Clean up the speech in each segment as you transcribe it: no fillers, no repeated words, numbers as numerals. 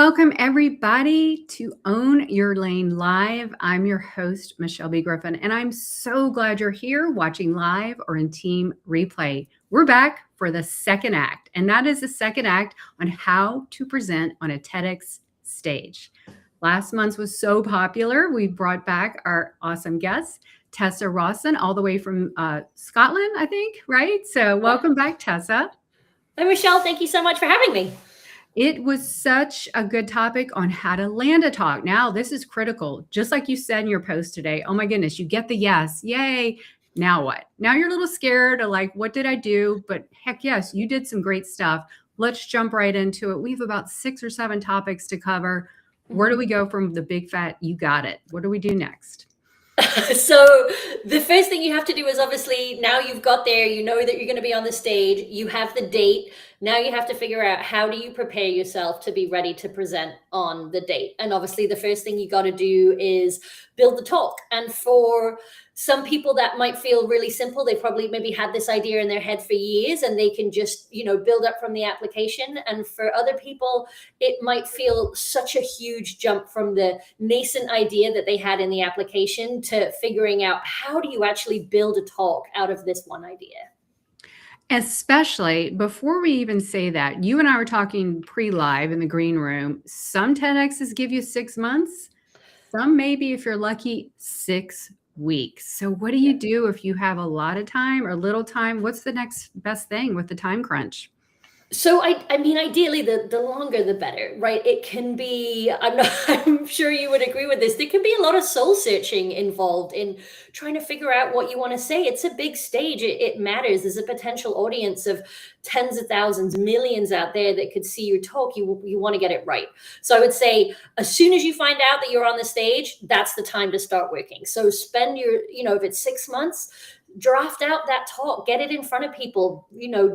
Welcome, everybody, to Own Your Lane Live. I'm your host, Michelle B. Griffin, and I'm so glad you're here watching live or in team replay. We're back for the second act, and that is the second act on how to present on a TEDx stage. Last month's was so popular, we brought back our awesome guest, Tessa Rawson, all the way from Scotland, I think, right? So welcome back, Tessa. Hi, Michelle. Thank you so much for having me. It was such a good topic on how to land a talk. Now, this is critical. Just like you said in your post today, oh my goodness, you get the yes, yay. Now what? Now you're a little scared of like, what did I do? But heck yes, you did some great stuff. Let's jump right into it. We have about 6 or 7 topics to cover. Where do we go from the big fat, you got it? What do we do next? So the first thing you have to do is obviously now you've got there, you know that you're going to be on the stage, you have the date. Now you have to figure out how do you prepare yourself to be ready to present on the date. And obviously the first thing you got to do is build the talk. And for some people that might feel really simple. They probably maybe had this idea in their head for years and they can just, build up from the application. And for other people, it might feel such a huge jump from the nascent idea that they had in the application to figuring out how do you actually build a talk out of this one idea. Especially before we even say that, you and I were talking pre-live in the green room. Some TEDx's give you 6 months. Some maybe, if you're lucky, 6 weeks. So what do you do if you have a lot of time or little time? What's the next best thing with the time crunch? So I mean, ideally, the longer the better, right? It can be, I'm sure you would agree with this. There can be a lot of soul searching involved in trying to figure out what you want to say. It's a big stage. It matters. There's a potential audience of tens of thousands, millions out there that could see your talk. You want to get it right. So I would say as soon as you find out that you're on the stage, that's the time to start working. So spend your, if it's 6 months, draft out that talk, get it in front of people,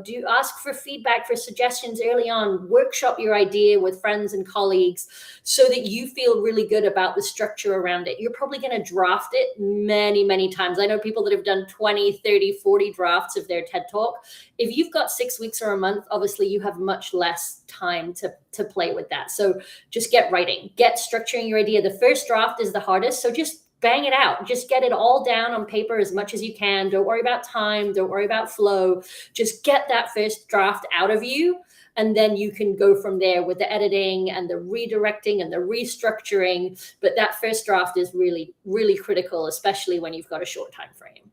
do ask for feedback, for suggestions early on, workshop your idea with friends and colleagues so that you feel really good about the structure around it. You're probably going to draft it many, many times. I know people that have done 20, 30, 40 drafts of their TED Talk. If you've got 6 weeks or a month, obviously you have much less time to play with that. So just get writing, get structuring your idea. The first draft is the hardest. So just bang it out. Just get it all down on paper as much as you can. Don't worry about time. Don't worry about flow. Just get that first draft out of you. And then you can go from there with the editing and the redirecting and the restructuring. But that first draft is really, really critical, especially when you've got a short time frame.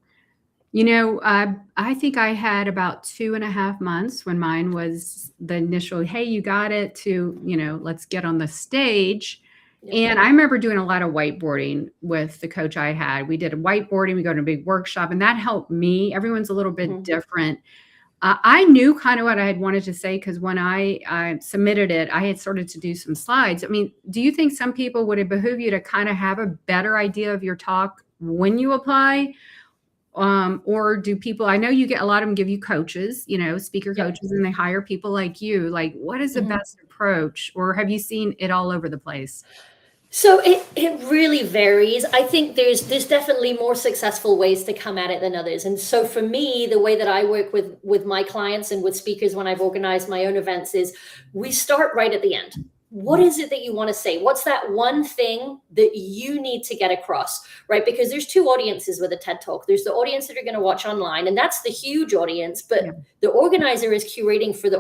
I think I had about 2.5 months when mine was the initial, hey, you got it, to, let's get on the stage. And I remember doing a lot of whiteboarding with the coach I had. We did a whiteboarding, we go to a big workshop, and that helped me. Everyone's a little bit different. I knew kind of what I had wanted to say because when I submitted it, I had started to do some slides. I mean, do you think some people would it behoove you to kind of have a better idea of your talk when you apply? Or do people, I know you get a lot of them give you coaches, speaker coaches, and they hire people like you. Like, what is the best approach? Or have you seen it all over the place? So it really varies. I think there's definitely more successful ways to come at it than others. And so for me, the way that I work with my clients and with speakers when I've organized my own events is we start right at the end. What is it that you want to say? What's that one thing that you need to get across, right? Because there's 2 audiences with a TED Talk. There's the audience that are going to watch online, and that's the huge audience. But the organizer is curating for the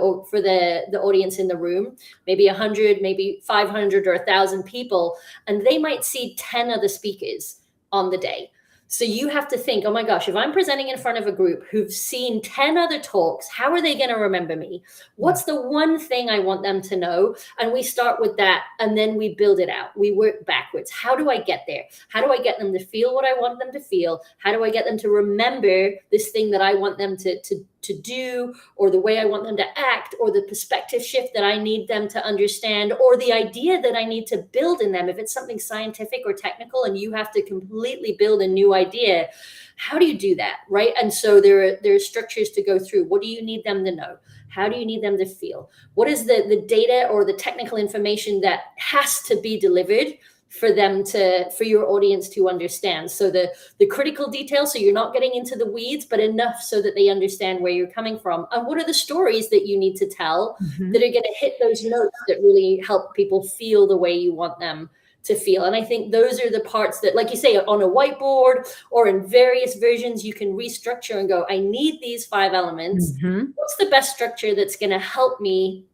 audience in the room, maybe 100, maybe 500 or 1,000 people, and they might see 10 other speakers on the day. So you have to think, oh my gosh, if I'm presenting in front of a group who've seen 10 other talks, how are they going to remember me? What's the one thing I want them to know? And we start with that, and then we build it out. We work backwards. How do I get there? How do I get them to feel what I want them to feel? How do I get them to remember this thing that I want them to do, or the way I want them to act, or the perspective shift that I need them to understand, or the idea that I need to build in them? If it's something scientific or technical and you have to completely build a new idea, how do you do that, right? And so there are structures to go through. What do you need them to know? How do you need them to feel? What is the data or the technical information that has to be delivered for your audience to understand. So the critical details, so you're not getting into the weeds, but enough so that they understand where you're coming from. And what are the stories that you need to tell that are going to hit those notes that really help people feel the way you want them to feel. And I think those are the parts that, like you say, on a whiteboard or in various versions, you can restructure and go, I need these 5 elements. What's the best structure that's going to help me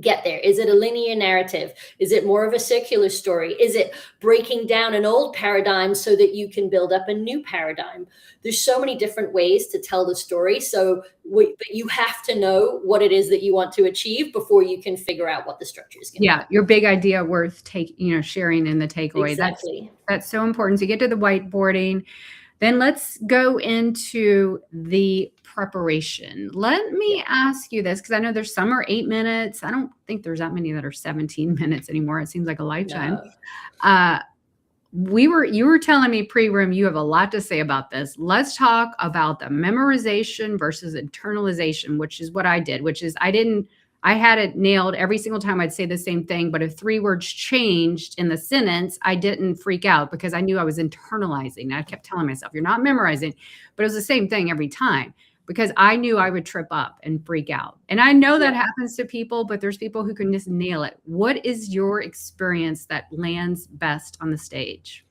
get there? Is it a linear narrative? Is it more of a circular story? Is it breaking down an old paradigm so that you can build up a new paradigm? There's so many different ways to tell the story. But you have to know what it is that you want to achieve before you can figure out what the structure is going to be. Your big idea worth sharing in the takeaway. Exactly. That's so important. So you get to the whiteboarding. Then let's go into the preparation. Let me ask you this, because I know there's some are 8 minutes. I don't think there's that many that are 17 minutes anymore. It seems like a lifetime. No. You were telling me pre-room, you have a lot to say about this. Let's talk about the memorization versus internalization, which is what I did, which is I had it nailed every single time I'd say the same thing. But if 3 words changed in the sentence, I didn't freak out because I knew I was internalizing. I kept telling myself, you're not memorizing, but it was the same thing every time because I knew I would trip up and freak out. And I know that happens to people, but there's people who can just nail it. What is your experience that lands best on the stage?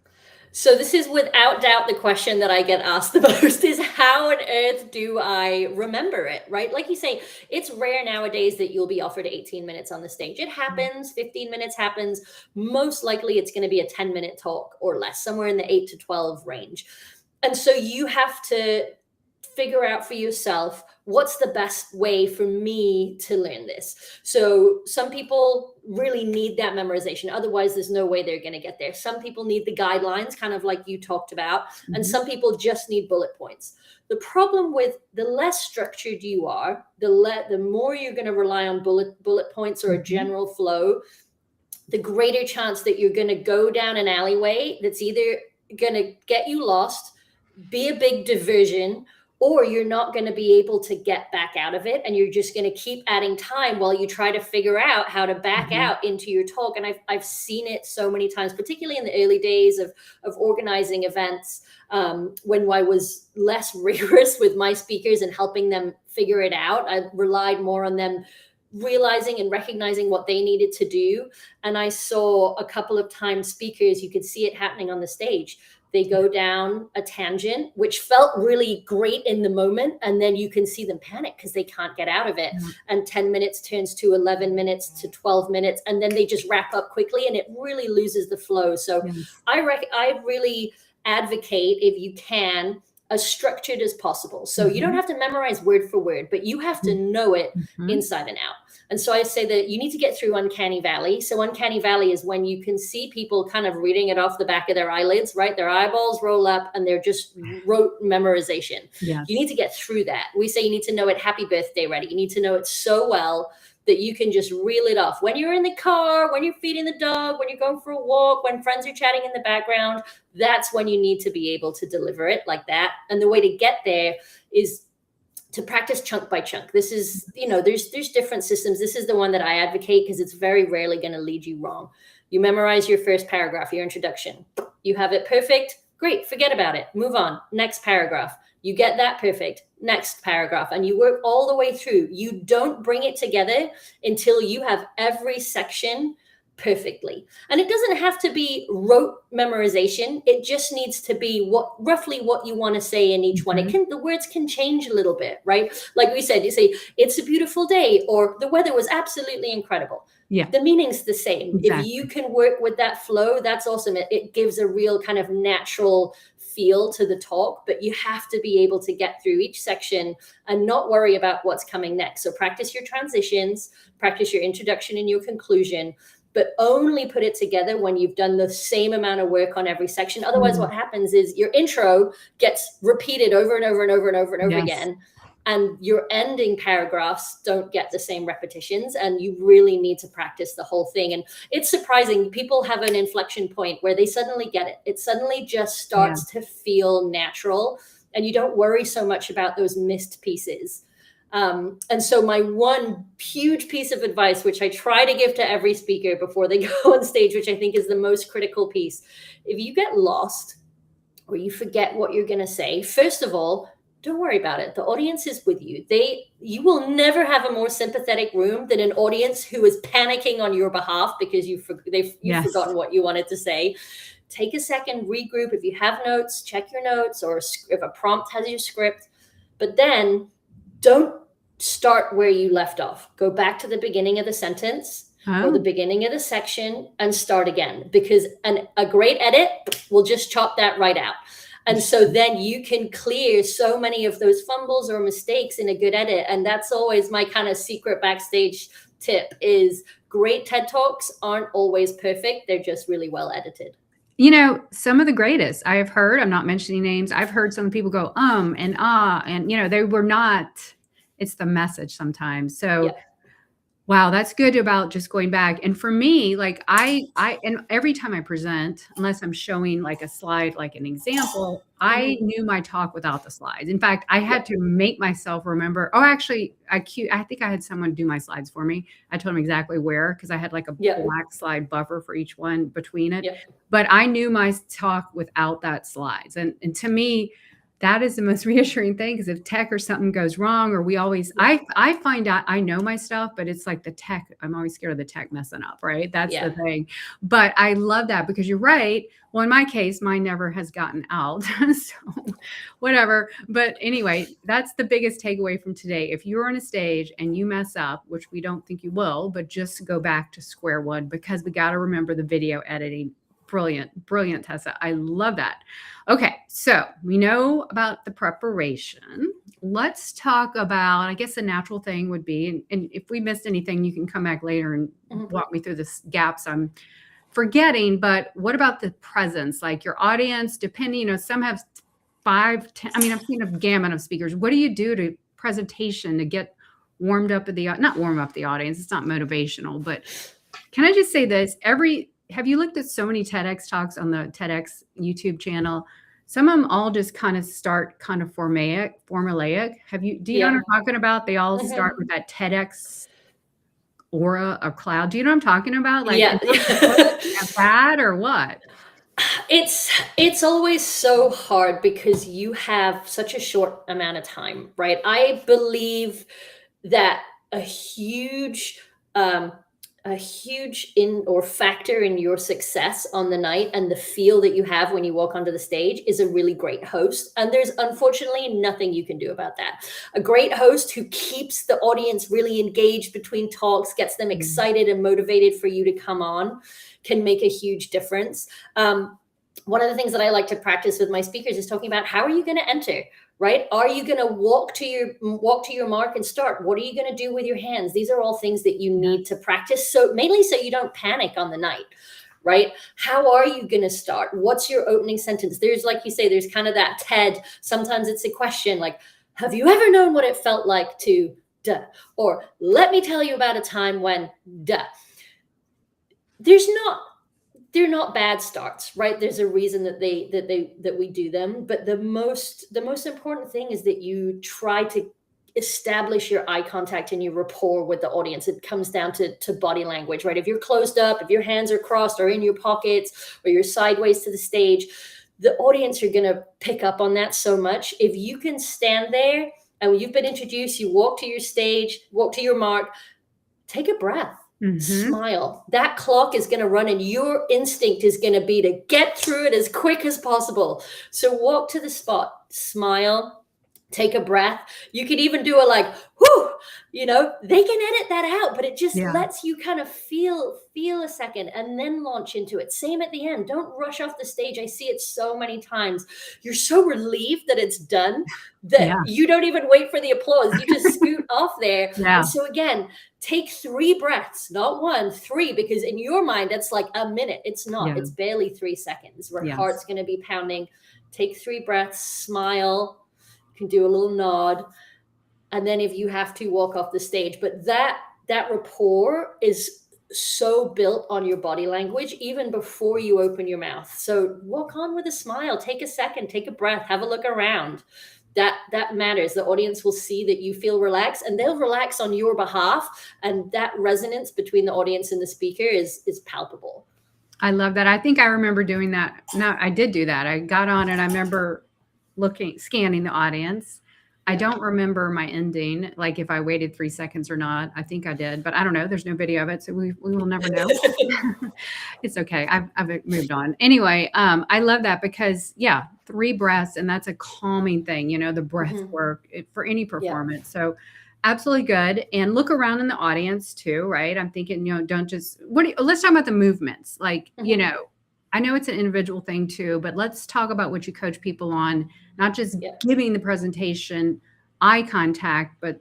So this is without doubt the question that I get asked the most is how on earth do I remember it, right? Like you say, it's rare nowadays that you'll be offered 18 minutes on the stage. It happens, 15 minutes happens. Most likely it's going to be a 10-minute talk or less, somewhere in the 8 to 12 range. And so you have to figure out for yourself, what's the best way for me to learn this? So some people really need that memorization. Otherwise, there's no way they're going to get there. Some people need the guidelines, kind of like you talked about, and some people just need bullet points. The problem with the less structured you are, the more you're going to rely on bullet points or a general flow, the greater chance that you're going to go down an alleyway that's either going to get you lost, be a big diversion, or you're not going to be able to get back out of it. And you're just going to keep adding time while you try to figure out how to back out into your talk. And I've seen it so many times, particularly in the early days of organizing events, when I was less rigorous with my speakers and helping them figure it out. I relied more on them realizing and recognizing what they needed to do. And I saw a couple of times speakers, you could see it happening on the stage. They go down a tangent, which felt really great in the moment. And then you can see them panic because they can't get out of it. And 10 minutes turns to 11 minutes to 12 minutes. And then they just wrap up quickly and it really loses the flow. So I really advocate, if you can, as structured as possible. So you don't have to memorize word for word, but you have to know it inside and out. And so I say that you need to get through uncanny valley. So uncanny valley is when you can see people kind of reading it off the back of their eyelids, right? Their eyeballs roll up and they're just rote memorization. You need to get through that. We say you need to know it happy birthday ready. You need to know it so well that you can just reel it off. When you're in the car, when you're feeding the dog, when you're going for a walk, when friends are chatting in the background, that's when you need to be able to deliver it like that. And the way to get there is to practice chunk by chunk. This is, there's different systems. This is the one that I advocate because it's very rarely going to lead you wrong. You memorize your first paragraph, your introduction. You have it perfect. Great. Forget about it. Move on. Next paragraph. You get that perfect. Next paragraph. And you work all the way through. You don't bring it together until you have every section perfectly. And it doesn't have to be rote memorization. It just needs to be roughly what you want to say in each one. The words can change a little bit, right? Like we said, you say, it's a beautiful day, or the weather was absolutely incredible. The meaning's the same. If you can work with that flow, that's awesome. It gives a real kind of natural feel to the talk, but you have to be able to get through each section and not worry about what's coming next. So practice your transitions, practice your introduction and your conclusion, but only put it together when you've done the same amount of work on every section. Otherwise, what happens is your intro gets repeated over and over and over and over and over again. And your ending paragraphs don't get the same repetitions, and you really need to practice the whole thing. And it's surprising. People have an inflection point where they suddenly get it. It suddenly just starts to feel natural, and you don't worry so much about those missed pieces. And so my one huge piece of advice, which I try to give to every speaker before they go on stage, which I think is the most critical piece, if you get lost or you forget what you're going to say, first of all, don't worry about it. The audience is with you. You will never have a more sympathetic room than an audience who is panicking on your behalf because you've Yes. forgotten what you wanted to say. Take a second, regroup. If you have notes, check your notes, or if a prompt has your script. But then don't start where you left off. Go back to the beginning of the sentence or the beginning of the section and start again, because a great edit will just chop that right out. And so then you can clear so many of those fumbles or mistakes in a good edit. And that's always my kind of secret backstage tip is great TED Talks aren't always perfect. They're just really well edited. You know, some of the greatest I have heard, I'm not mentioning names, I've heard some people go, and ah, and, you know, they were not, it's the message sometimes. So, Yeah. wow, that's good about just going back. And for me, like and every time I present, unless I'm showing like a slide, like an example, I knew my talk without the slides. In fact, I had to make myself remember. Oh, actually, I think I had someone do my slides for me. I told them exactly where, because I had like a black slide buffer for each one between it. But I knew my talk without that slides. And to me, that is the most reassuring thing, because if tech or something goes wrong, or I find out I know my stuff, but it's like the tech, I'm always scared of the tech messing up, right? That's the thing. But I love that, because you're right. Well, in my case, mine never has gotten out. So whatever. But anyway, that's the biggest takeaway from today. If you're on a stage and you mess up, which we don't think you will, but just go back to square one, because we got to remember the video editing. Brilliant, brilliant, Tessa. I love that. Okay, so we know about the preparation. Let's talk about, I guess the natural thing would be, and if we missed anything, you can come back later and walk me through the gaps I'm forgetting, but what about the presence? Like your audience, depending, you know, some have 5, 10, I mean, I've seen a gamut of speakers. What do you do to presentation to get warmed up not warm up the audience, it's not motivational, but can I just say this? Have you looked at so many TEDx talks on the TEDx YouTube channel? Some of them all just kind of start kind of formulaic. Do you know what I'm talking about? They all start with that TEDx aura or cloud. Do you know what I'm talking about? Like, bad or what? It's always so hard because you have such a short amount of time, right? I believe that a huge factor in your success on the night and the feel that you have when you walk onto the stage is a really great host. And there's unfortunately nothing you can do about that. A great host who keeps the audience really engaged between talks, gets them excited and motivated for you to come on, can make a huge difference. One of the things that I like to practice with my speakers is talking about how are you going to enter, right? Are you going to walk to your mark and start? What are you going to do with your hands? These are all things that you need to practice. So mainly so you don't panic on the night, right? How are you going to start? What's your opening sentence? There's, like you say, there's kind of that TED. Sometimes it's a question like, have you ever known what it felt like to duh? Or let me tell you about a time when duh. They're not bad starts, right? There's a reason that we do them. But the most important thing is that you try to establish your eye contact and your rapport with the audience. It comes down to body language, right? If you're closed up, if your hands are crossed or in your pockets, or you're sideways to the stage, the audience are going to pick up on that so much. If you can stand there and you've been introduced, you walk to your stage, walk to your mark, take a breath. Smile. That clock is going to run and your instinct is going to be to get through it as quick as possible. So walk to the spot, smile, take a breath. You could even do a like, whoo, you know, they can edit that out, but it just lets you kind of feel a second and then launch into it. Same at the end. Don't rush off the stage. I see it so many times. You're so relieved that it's done that you don't even wait for the applause. You just scoot off there. And so again, take 3 breaths, not 1, 3, because in your mind, it's like a minute. It's not. It's barely 3 seconds where heart's going to be pounding. Take 3 breaths, smile. You can do a little nod. And then if you have to, walk off the stage. But that rapport is so built on your body language, even before you open your mouth. So walk on with a smile, take a second, take a breath, have a look around. that matters. The audience will see that you feel relaxed, and they'll relax on your behalf. And that resonance between the audience and the speaker is palpable. I love that. I think I remember doing that. No, I did do that. I got on and I remember scanning the audience. I don't remember my ending, like if I waited 3 seconds or not. I think I did, but I don't know. There's no video of it, so we will never know. It's okay. I've moved on. Anyway, I love that because, yeah, 3 breaths, and that's a calming thing, the breath work for any performance. So absolutely good. And look around in the audience too, right? I'm thinking, don't just, let's talk about the movements. Like, I know it's an individual thing too, but let's talk about what you coach people on, not just giving the presentation, eye contact, but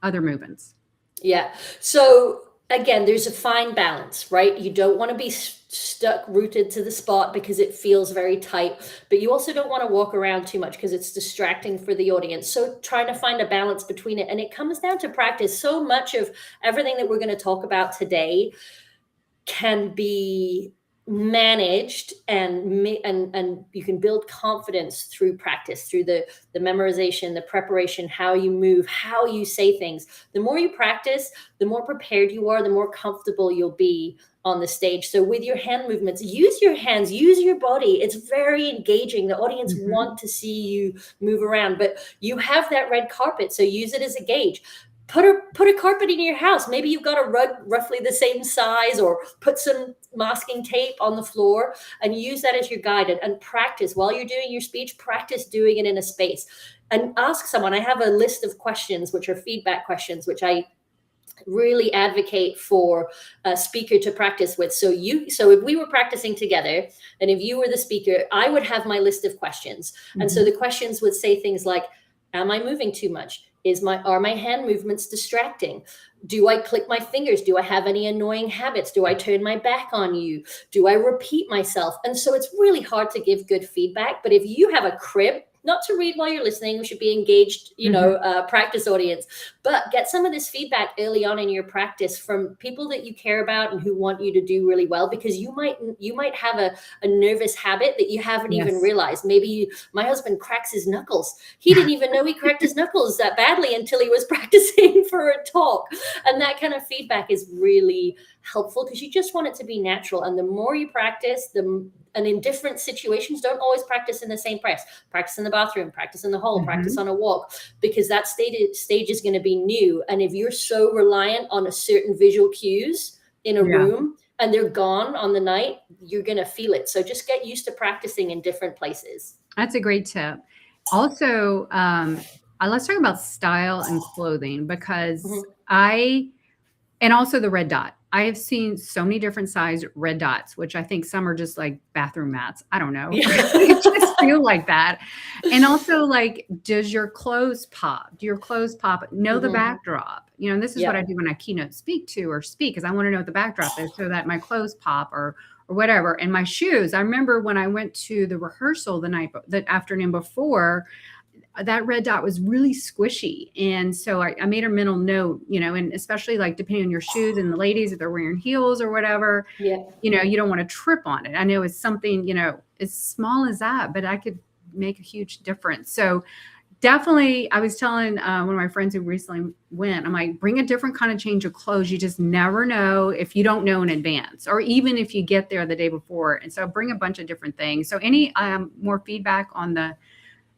other movements. Yeah. So again, there's a fine balance, right? You don't want to be stuck rooted to the spot because it feels very tight, but you also don't want to walk around too much because it's distracting for the audience. So trying to find a balance between it. And it comes down to practice. So much of everything that we're going to talk about today can be managed, and you can build confidence through practice, through the memorization, the preparation, how you move, how you say things. The more you practice, the more prepared you are, the more comfortable you'll be on the stage. So with your hand movements, use your hands, use your body. It's very engaging. The audience want to see you move around, but you have that red carpet, so use it as a gauge. Put a carpet in your house. Maybe you've got a rug roughly the same size, or put some masking tape on the floor and use that as your guide, and practice while you're doing your speech. Practice doing it in a space and ask someone. I have a list of questions, which are feedback questions, which I really advocate for a speaker to practice with. So if we were practicing together and if you were the speaker, I would have my list of questions. And so the questions would say things like, am I moving too much? Are my hand movements distracting? Do I click my fingers? Do I have any annoying habits? Do I turn my back on you? Do I repeat myself? And so it's really hard to give good feedback. But if you have a crib, not to read while you're listening, we should be engaged, practice audience, but get some of this feedback early on in your practice from people that you care about and who want you to do really well, because you might have a nervous habit that you haven't even realized. Maybe my husband cracks his knuckles. He didn't even know he cracked his knuckles that badly until he was practicing for a talk. And that kind of feedback is really helpful because you just want it to be natural. And the more you practice, and in different situations, don't always practice in the same place. Practice in the bathroom, practice in the hall, practice on a walk, because that stage is going to be new. And if you're so reliant on a certain visual cues in a room and they're gone on the night, you're going to feel it. So just get used to practicing in different places. That's a great tip. Also, let's talk about style and clothing, because and also the red dot. I have seen so many different size red dots, which I think some are just like bathroom mats. I don't know. It just feel like that. And also, like, does your clothes pop? Do your clothes pop? Know the backdrop. And this is what I do when I keynote speak, because I want to know what the backdrop is so that my clothes pop or whatever. And my shoes. I remember when I went to the rehearsal the afternoon before, that red dot was really squishy. And so I made a mental note, and especially like depending on your shoes, and the ladies, if they're wearing heels or whatever, you don't want to trip on it. I know it's something, as small as that, but I could make a huge difference. So definitely, I was telling one of my friends who recently went, I'm like, bring a different kind of change of clothes. You just never know if you don't know in advance, or even if you get there the day before. And so bring a bunch of different things. So any more feedback on the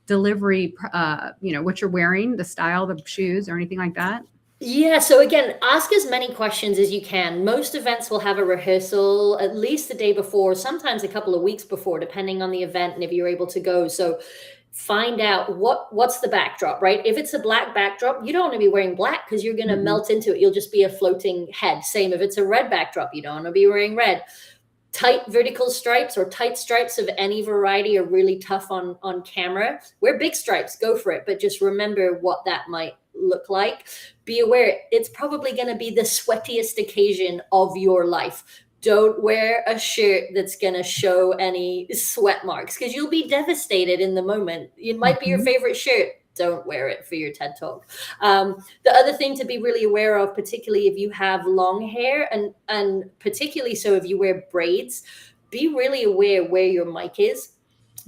delivery, what you're wearing, the style, the shoes, or anything like that? Yeah. So again, ask as many questions as you can. Most events will have a rehearsal at least the day before, sometimes a couple of weeks before, depending on the event and if you're able to go. So find out what's the backdrop, right? If it's a black backdrop, you don't want to be wearing black because you're going to melt into it. You'll just be a floating head. Same if it's a red backdrop, you don't want to be wearing red. Tight vertical stripes or tight stripes of any variety are really tough on camera. Wear big stripes, go for it. But just remember what that might look like. Be aware, it's probably going to be the sweatiest occasion of your life. Don't wear a shirt that's going to show any sweat marks because you'll be devastated in the moment. It might be your favorite shirt. Don't wear it for your TED Talk. The other thing to be really aware of, particularly if you have long hair, and particularly so if you wear braids, be really aware where your mic is.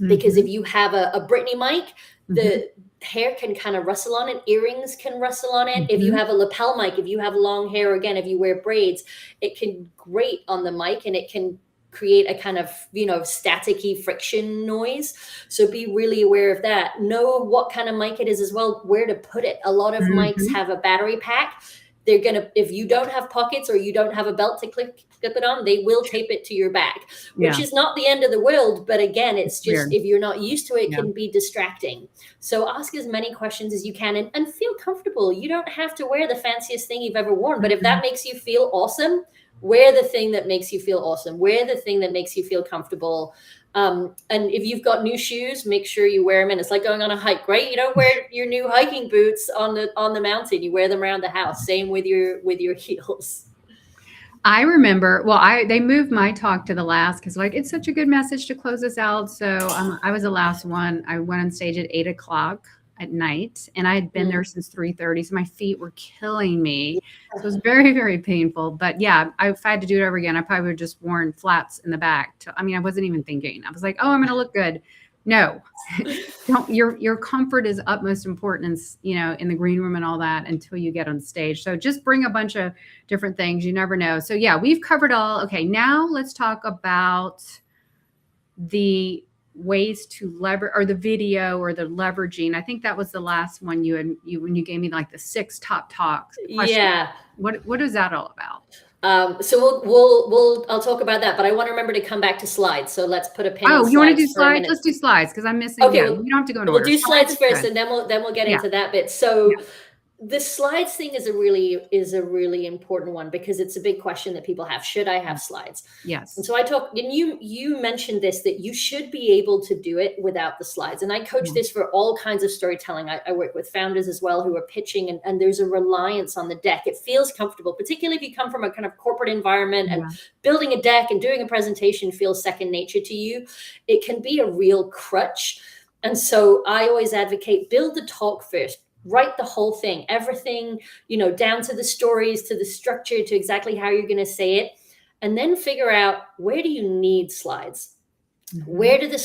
Because if you have a Britney mic, the hair can kind of rustle on it. Earrings can rustle on it. If you Mhm. have a lapel mic, if you have long hair, again, if you wear braids, it can grate on the mic and it can create a kind of, staticky friction noise. So be really aware of that. Know what kind of mic it is as well, where to put it. A lot of mics Mhm. have a battery pack. They're gonna, if you don't have pockets or you don't have a belt to clip it on, they will tape it to your back, which Yeah, is not the end of the world. But again, it's it's just, weird. if you're not used to it, it Yeah. can be distracting. So ask as many questions as you can, and feel comfortable. You don't have to wear the fanciest thing you've ever worn, but if that Mhm. makes you feel awesome, wear the thing that makes you feel awesome. Wear the thing that makes you feel comfortable. And if you've got new shoes, make sure you wear them. And it's like going on a hike, right? You don't wear your new hiking boots on the mountain. You wear them around the house. Same with your heels. I remember, well, they moved my talk to the last because like it's such a good message to close us out. So I was the last one. I went on stage at 8 o'clock at night, and I had been there since 3:30, so my feet were killing me. So it was very, very painful. But yeah, if I had to do it over again, I probably would have just worn flats in the back. I mean, I wasn't even thinking. I was like, oh, I'm going to look good. No, don't. Your comfort is utmost importance, in the green room and all that until you get on stage. So just bring a bunch of different things. You never know. So yeah, we've covered all. Okay, now let's talk about the ways to lever, or the video, or the leveraging. I think that was the last one when you gave me like the 6 top talks questions. Yeah. What is that all about? So I'll talk about that, but I want to remember to come back to slides. So let's put a pin in Oh, you want to do slides for a slides? minute. Let's do slides because I'm missing. Okay, Yeah, well, we don't have to go in we'll order. do Slides slides is first, good. and then we'll get Yeah. into that bit. So the slides thing is a really important one, because it's a big question that people have. Should I have slides? Yes. And so and you mentioned this, that you should be able to do it without the slides. And I coach Yeah. this for all kinds of storytelling. I work with founders as well who are pitching, and there's a reliance on the deck. It feels comfortable, particularly if you come from a kind of corporate environment, and building a deck and doing a presentation feels second nature to you. It can be a real crutch. And so I always advocate, build the talk first. Write the whole thing, everything, down to the stories, to the structure, to exactly how you're going to say it. And then figure out, where do you need slides? Where can the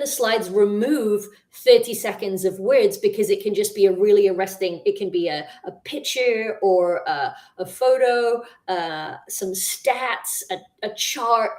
slides remove 30 seconds of words? Because it can just be a really arresting, it can be a picture, or a photo, some stats, a chart.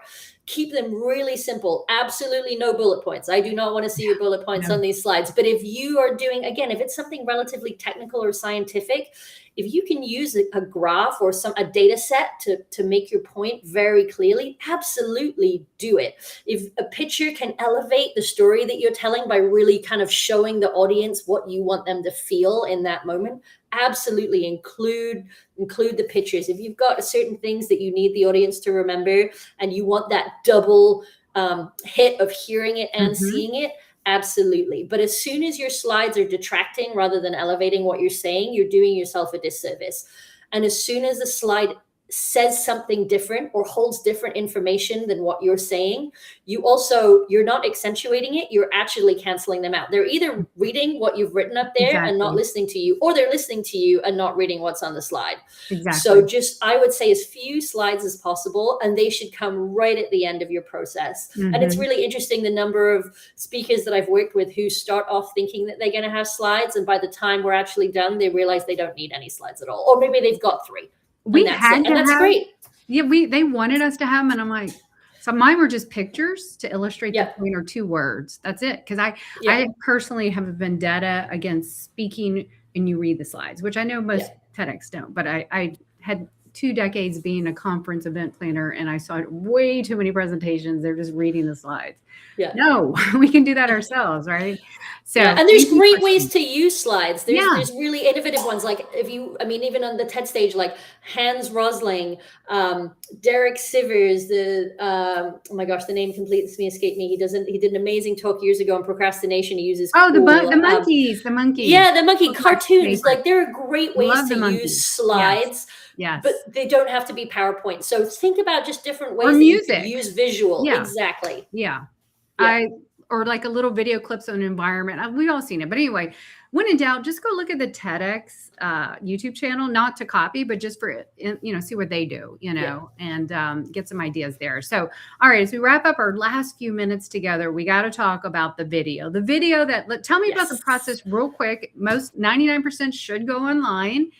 Keep them really simple. Absolutely no bullet points. I do not want to see your bullet points on these slides. But if you are doing, again, if it's something relatively technical or scientific, if you can use a graph or a data set to make your point very clearly, absolutely do it. If a picture can elevate the story that you're telling by really kind of showing the audience what you want them to feel in that moment, absolutely include the pictures. If you've got certain things that you need the audience to remember, and you want that double hit of hearing it and seeing it, absolutely. But as soon as your slides are detracting rather than elevating what you're saying, you're doing yourself a disservice. And as soon as the slide says something different or holds different information than what you're saying, you're not accentuating it, you're actually canceling them out. They're either reading what you've written up there and not listening to you, or they're listening to you and not reading what's on the slide. So I would say as few slides as possible, and they should come right at the end of your process. And it's really interesting, the number of speakers that I've worked with who start off thinking that they're going to have slides, and by the time we're actually done, they realize they don't need any slides at all, or maybe they've got 3. We had to that's have, great. Yeah, they wanted us to have them, and I'm like, so mine were just pictures to illustrate the point, or 2 words. That's it. Because I personally have a vendetta against speaking and you read the slides, which I know most TEDx don't. But I had 2 decades being a conference event planner, and I saw way too many presentations. They're just reading the slides. No, we can do that ourselves, right? So, and there's great ways to use slides. There's really innovative ones. Like even on the TED stage, like Hans Rosling, Derek Sivers, oh my gosh, the name completely escaped me. He did an amazing talk years ago on procrastination. He uses the monkeys. Yeah, the monkey cartoons. Like, they're great ways to use slides. Yes. But they don't have to be PowerPoint. So think about just different ways that you can use visual. Yeah. Exactly. Yeah. Or like a little video clips on an environment. We've all seen it. But anyway, when in doubt, just go look at the TEDx YouTube channel, not to copy, but just for, see what they do, and get some ideas there. So, all right, as we wrap up our last few minutes together, we got to talk about the video. The video tell me about the process real quick. Most 99% should go online.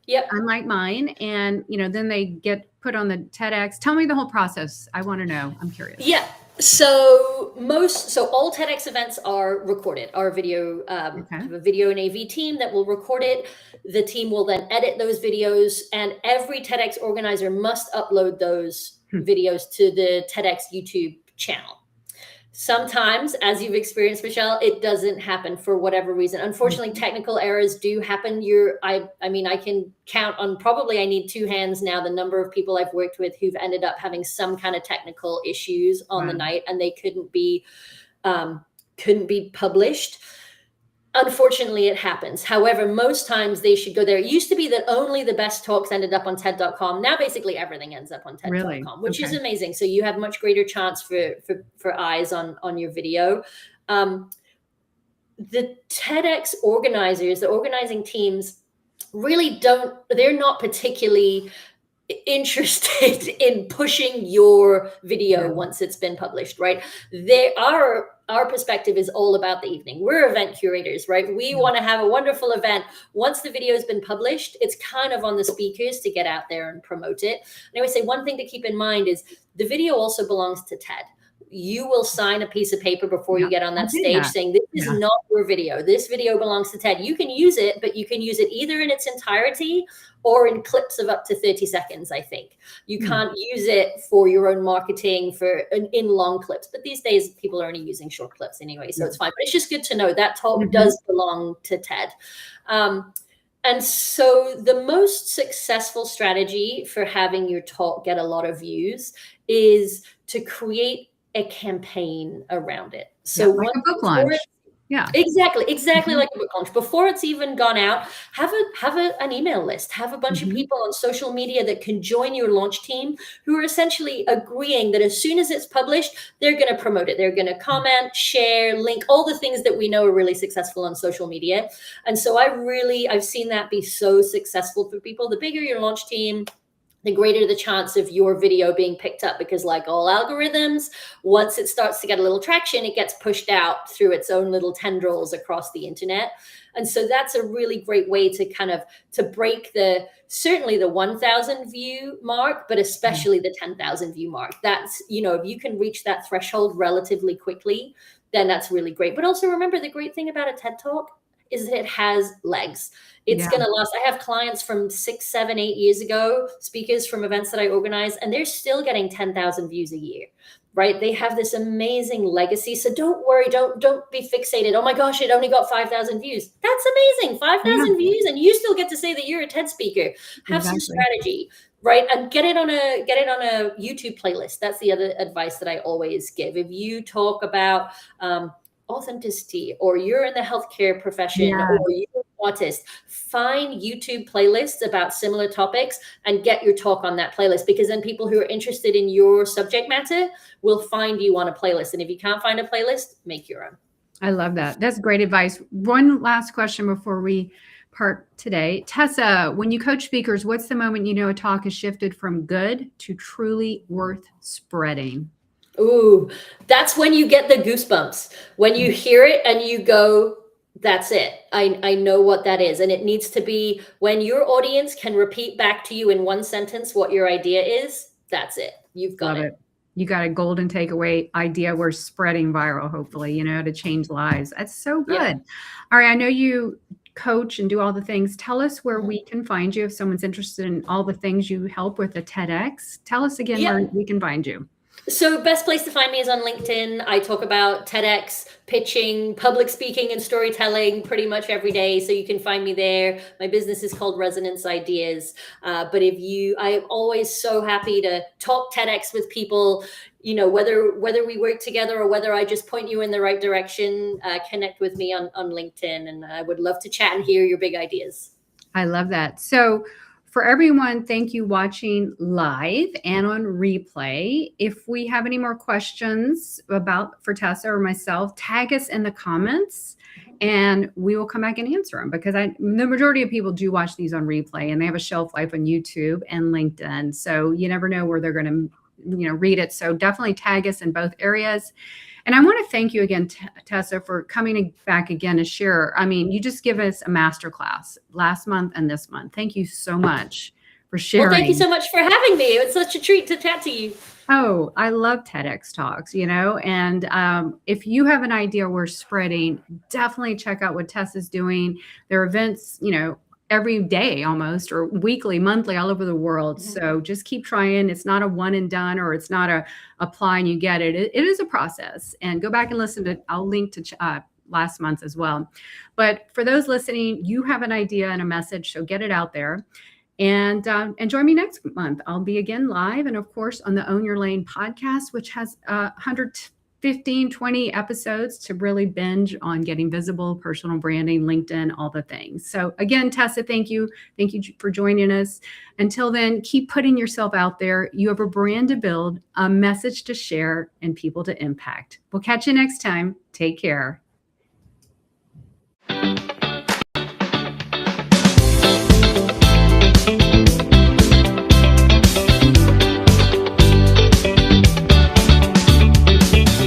Yep. Unlike mine. And, then they get put on the TEDx. Tell me the whole process. I want to know. I'm curious. Yeah. So all TEDx events are recorded. Our video, have a video and AV team that will record it. The team will then edit those videos, and every TEDx organizer must upload those videos to the TEDx YouTube channel. Sometimes, as you've experienced, Michelle, it doesn't happen for whatever reason. Unfortunately, technical errors do happen. I can count on, probably I need two hands now, the number of people I've worked with who've ended up having some kind of technical issues on the night, and they couldn't be published. Unfortunately, it happens. However, most times they should go there. It used to be that only the best talks ended up on TED.com. Now, basically everything ends up on TED.com, which is amazing. So you have much greater chance for eyes on your video. The TEDx organizers, the organizing teams, really they're not particularly interested in pushing your video once it's been published, right? Our perspective is all about the evening. We're event curators, right? We want to have a wonderful event. Once the video has been published, it's kind of on the speakers to get out there and promote it. And I always say one thing to keep in mind is the video also belongs to TED. You will sign a piece of paper before you get on that stage saying, this is not your video. This video belongs to TED. You can use it, but you can use it either in its entirety or in clips of up to 30 seconds, I think. You can't use it for your own marketing in long clips. But these days, people are only using short clips anyway, so it's fine. But it's just good to know that talk does belong to TED. And so the most successful strategy for having your talk get a lot of views is to create a campaign around it. So like a book launch. Yeah, exactly like a book launch. Before it's even gone out, have an email list. Have a bunch of people on social media that can join your launch team who are essentially agreeing that as soon as it's published, they're going to promote it. They're going to comment, share, link, all the things that we know are really successful on social media. And so I've seen that be so successful for people. The bigger your launch team, the greater the chance of your video being picked up, because like all algorithms, once it starts to get a little traction, it gets pushed out through its own little tendrils across the internet. And so that's a really great way to break certainly the 1,000 view mark, but especially the 10,000 view mark. That's, if you can reach that threshold relatively quickly, then that's really great. But also remember, the great thing about a TED Talk is that it has legs. It's going to last. I have clients from 6, 7, 8 years ago, speakers from events that I organize, and they're still getting 10,000 views a year, right? They have this amazing legacy. So don't worry. Don't be fixated. Oh my gosh, it only got 5,000 views. That's amazing. 5,000 views. And you still get to say that you're a TED speaker. Have some strategy, right? And get it on a YouTube playlist. That's the other advice that I always give. If you talk about, authenticity, or you're in the healthcare profession, or you're an artist, find YouTube playlists about similar topics and get your talk on that playlist, because then people who are interested in your subject matter will find you on a playlist. And if you can't find a playlist, make your own. I love that. That's great advice. One last question before we part today. Tessa, when you coach speakers, what's the moment a talk has shifted from good to truly worth spreading? Ooh, that's when you get the goosebumps, when you hear it and you go, that's it. I know what that is. And it needs to be when your audience can repeat back to you in one sentence what your idea is. That's it. You've got it. You got a golden takeaway idea. We're spreading viral, hopefully, to change lives. That's so good. Yeah. All right. I know you coach and do all the things. Tell us where we can find you if someone's interested in all the things you help with at TEDx. Tell us again where we can find you. So best place to find me is on LinkedIn. I talk about TEDx, pitching, public speaking, and storytelling pretty much every day. So you can find me there. My business is called Resonance Ideas. But I'm always so happy to talk TEDx with people, whether we work together or whether I just point you in the right direction, connect with me on LinkedIn. And I would love to chat and hear your big ideas. I love that. So for everyone, thank you watching live and on replay. If we have any more questions for Tessa or myself, tag us in the comments and we will come back and answer them, because the majority of people do watch these on replay, and they have a shelf life on YouTube and LinkedIn. So you never know where they're going to, read it. So definitely tag us in both areas. And I want to thank you again, Tessa, for coming back again to share. I mean, you just give us a masterclass last month and this month. Thank you so much for sharing. Well, thank you so much for having me. It was such a treat to chat to you. Oh, I love TEDx talks, and if you have an idea we're spreading, definitely check out what Tessa's doing. There are events, every day almost, or weekly, monthly, all over the world. Mm-hmm. So just keep trying. It's not a one and done, or it's not a apply and you get it. It is a process. And go back and listen to, I'll link to last month as well. But for those listening, you have an idea and a message, so get it out there. And join me next month. I'll be again live, and of course on the Own Your Lane podcast, which has 115, 20 episodes to really binge on getting visible, personal branding, LinkedIn, all the things. So again, Tessa, thank you. Thank you for joining us. Until then, keep putting yourself out there. You have a brand to build, a message to share, and people to impact. We'll catch you next time. Take care.